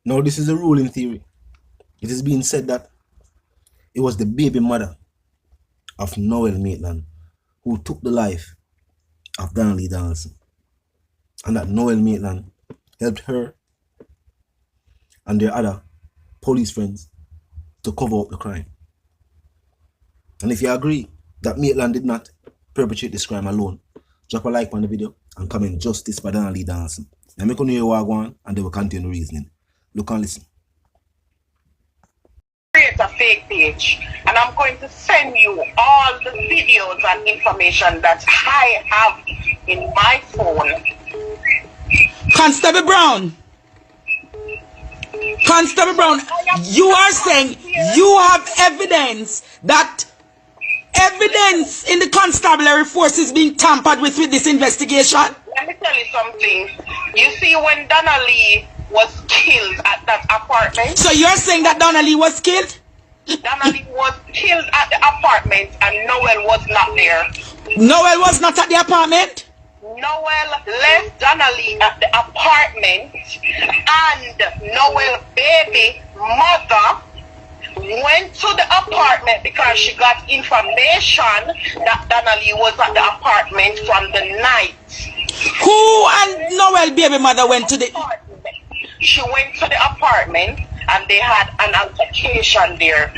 Now, this is the ruling theory. It is being said that it was the baby mother of Noel Maitland who took the life of Donna Lee Donaldson, and that Noel Maitland helped her and their other police friends to cover up the crime. And if you agree that Maitland did not perpetrate this crime alone, drop a like on the video and comment justice for Donna Lee Donaldson. Now make you know what I want, and they will continue reasoning. Look and listen. Create a fake page, and I'm going to send you all the videos and information that I have in my phone. Constable Brown, you are saying you have evidence in the constabulary force is being tampered with this investigation? Let me tell you something. You see, when Donna Lee was killed at that apartment. So you're saying that Donna Lee was killed? Donna Lee was killed at the apartment and Noel was not there. Noel was not at the apartment? Noel left Donna Lee at the apartment, and Noel's baby mother went to the apartment because she got information that Donna Lee was at the apartment from the night. Who and Noel baby mother went to the apartment? She went to the apartment and they had an altercation there.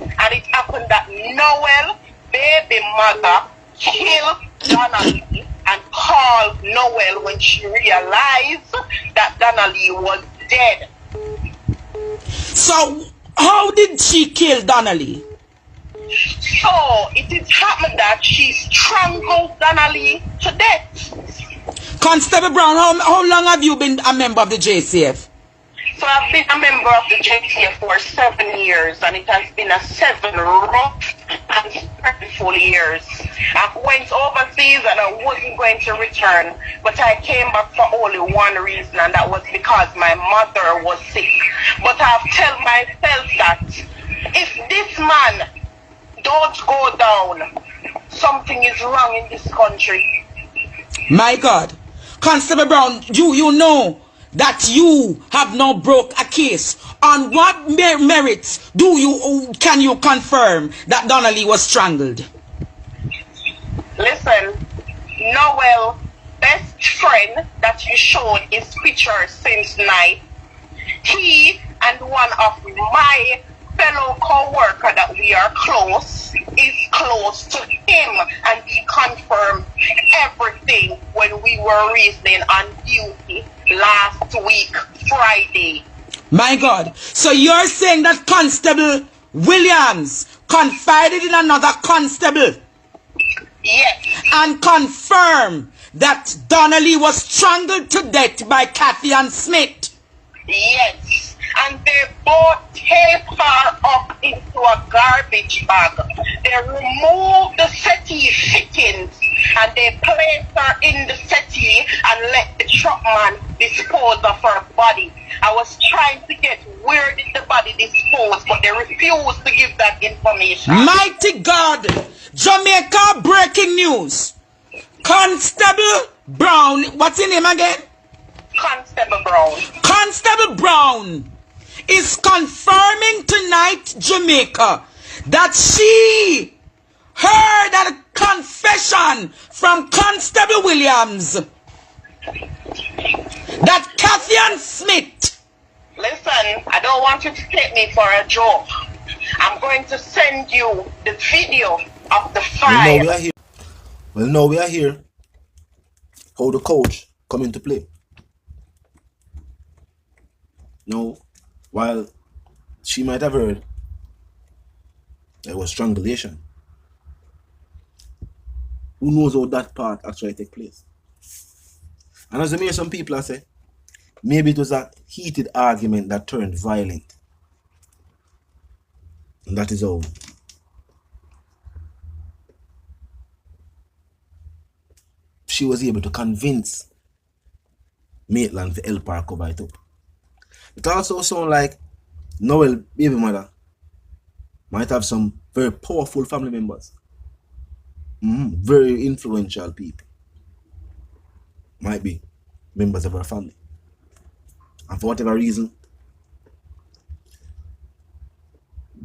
And it happened that Noel baby mother killed Donna Lee and called Noel when she realized that Donna Lee was dead. So how did she kill Donna Lee? So it is happened that she strangled Donna Lee to death. Constable Brown, how long have you been a member of the JCF? So I've been a member of the JCF for 7 years, and it has been a 7 rough and stressful years. I went overseas and I wasn't going to return, but I came back for only one reason, and that was because my mother was sick. But I've tell myself that if this man don't go down, something is wrong in this country. My God. Constable Brown, you know that you have now broke a case. On what merits can you confirm that Donna Lee was strangled? Listen, Noel, best friend that you showed his picture since night, he and one of my fellow co-worker that we are close is close to him, and he confirmed everything when we were reasoning on duty last week Friday. My God. So you're saying that Constable Williams confided in another constable? Yes. And confirmed that Donna Lee was strangled to death by Kathy and Smith? Yes. And they both taped her up into a garbage bag. They removed the settee fittings and they placed her in the settee and let the truck man dispose of her body. I was trying to get where did the body dispose, but they refused to give that information. Mighty God! Jamaica breaking news. Constable Brown, what's his name again? Constable Brown. Constable Brown is confirming tonight, Jamaica, that she heard a confession from Constable Williams that Kathy and Smith. Listen, I don't want you to take me for a joke. I'm going to send you the video of the file. Well, now we are here. How the coach come into play. Now, while she might have heard there was strangulation, who knows how that part actually take place? And as I hear some people say, maybe it was a heated argument that turned violent. And that is all. She was able to convince Maitland to help her cover it up. It also sounds like Noel baby mother might have some very powerful family members. Very influential people. Might be members of her family. And for whatever reason,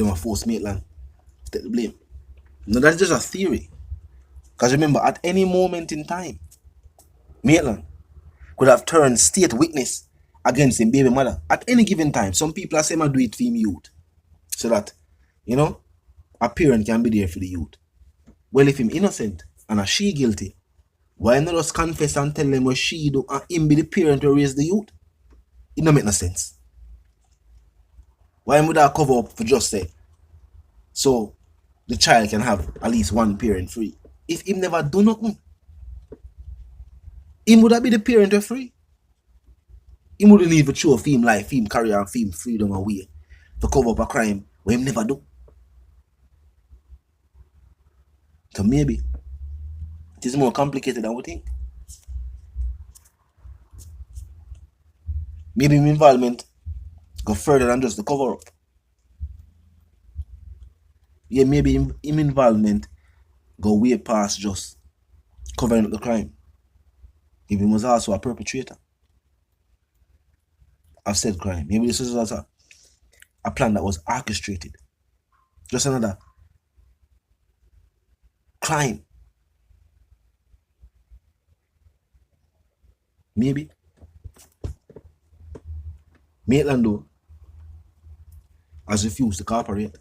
They were force Maitland to take the blame. No, that's just a theory. Because remember, at any moment in time, Maitland could have turned state witness against him baby mother. At any given time, some people are saying I do it for him youth. So that, you know, a parent can be there for the youth. Well, if him innocent and a she guilty, why not just confess and tell them what she do and him be the parent to raise the youth? It don't make no sense. Why would I cover up for just say so the child can have at least one parent free? If him never do nothing, him would have be the parent for free. Him wouldn't need to show him life, him career, him freedom and way to cover up a crime what him never do. So maybe it is more complicated than we think. Maybe his involvement go further than just the cover up. Yeah, maybe him involvement go way past just covering up the crime. If he was also a perpetrator of said crime. Maybe this was also a plan that was orchestrated. Just another crime. Maybe. Maitland though has refused to cooperate.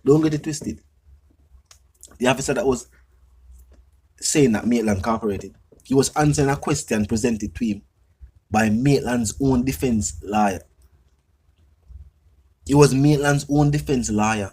Don't get it twisted. The officer that was saying that Maitland cooperated, he was answering a question presented to him by Maitland's own defense lawyer. It was Maitland's own defense lawyer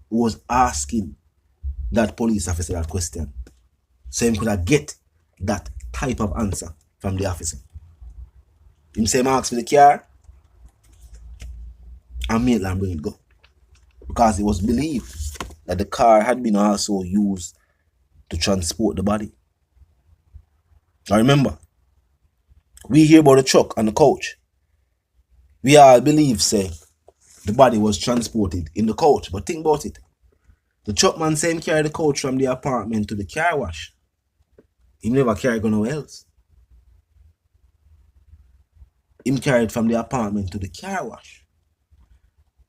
who was asking that police officer that question. So he could have get that type of answer from the officer. Him say, "Marks for the car," and Maitland bring it go. Because it was believed that the car had been also used to transport the body. Now remember, we hear about the truck and the coach. We all believe, say, the body was transported in the coach. But think about it. The truck man say him carry the coach from the apartment to the car wash. He never carried nowhere else. Him carried from the apartment to the car wash.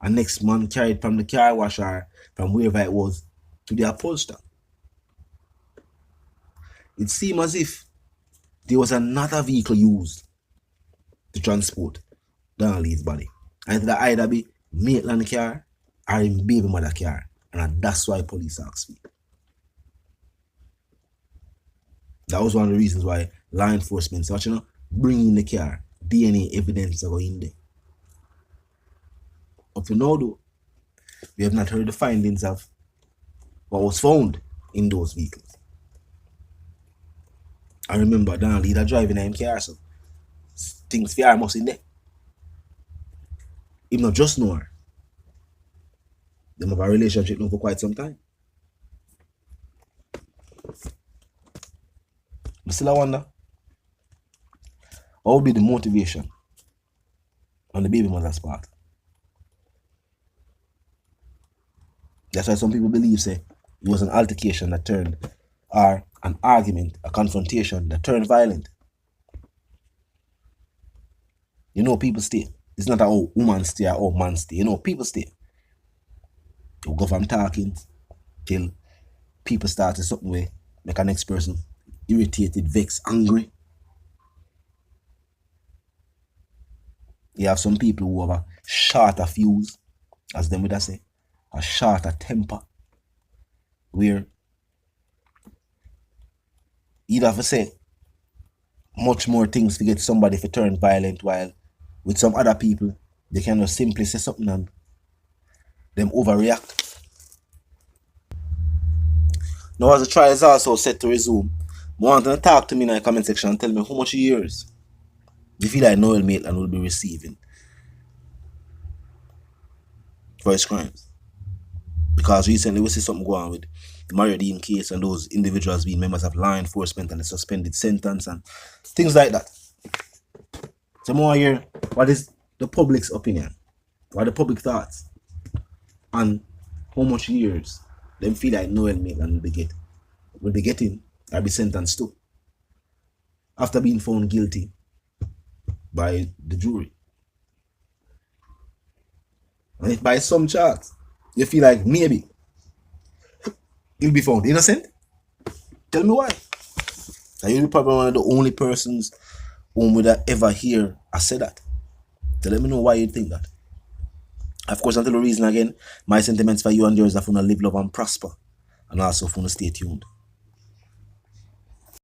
And next man carried from the car wash or from wherever it was to the upholster. It seemed as if there was another vehicle used to transport Donnelly's body. And it would either be Maitland car or in baby mother car. And that's why police asked me. That was one of the reasons why law enforcement said, you know, bring in the car, DNA evidence go in there. Up to now though, we have not heard the findings of what was found in those vehicles. I remember Donnelly that driving in car, so things for her must in there. If not just know her, they have a relationship now for quite some time. But still I wonder, what would be the motivation on the baby mother's part? That's why some people believe, say, it was an altercation that turned, or an argument, a confrontation that turned violent. You know, people stay. It's not a woman stay or man stay. You know, people stay. You go from talking till people start to something way, make a next person irritated, vexed, angry. You have some people who have a shorter fuse, as them would say, a shorter temper, where you'd have to say much more things to get somebody to turn violent, while with some other people, they can just simply say something and them overreact. Now, as the trial is also set to resume, I want to talk to me in the comment section and tell me how much years you feel like Noel Maitland will be receiving for his crimes. Because recently we see something going on with the Mariadine case and those individuals being members of law enforcement and the suspended sentence and things like that. So more here, what is the public's opinion? What are the public thoughts on how much years them feel like Noel Maitland will be getting or be sentenced to after being found guilty by the jury? And if by some chance You feel like maybe he'll be found innocent? Tell me why. And you'll be probably one of the only persons whom would I ever hear I say that. So let me know why you think that. Of course, until the reason again, my sentiments for you and yours are for to live, love, and prosper. And also for to stay tuned.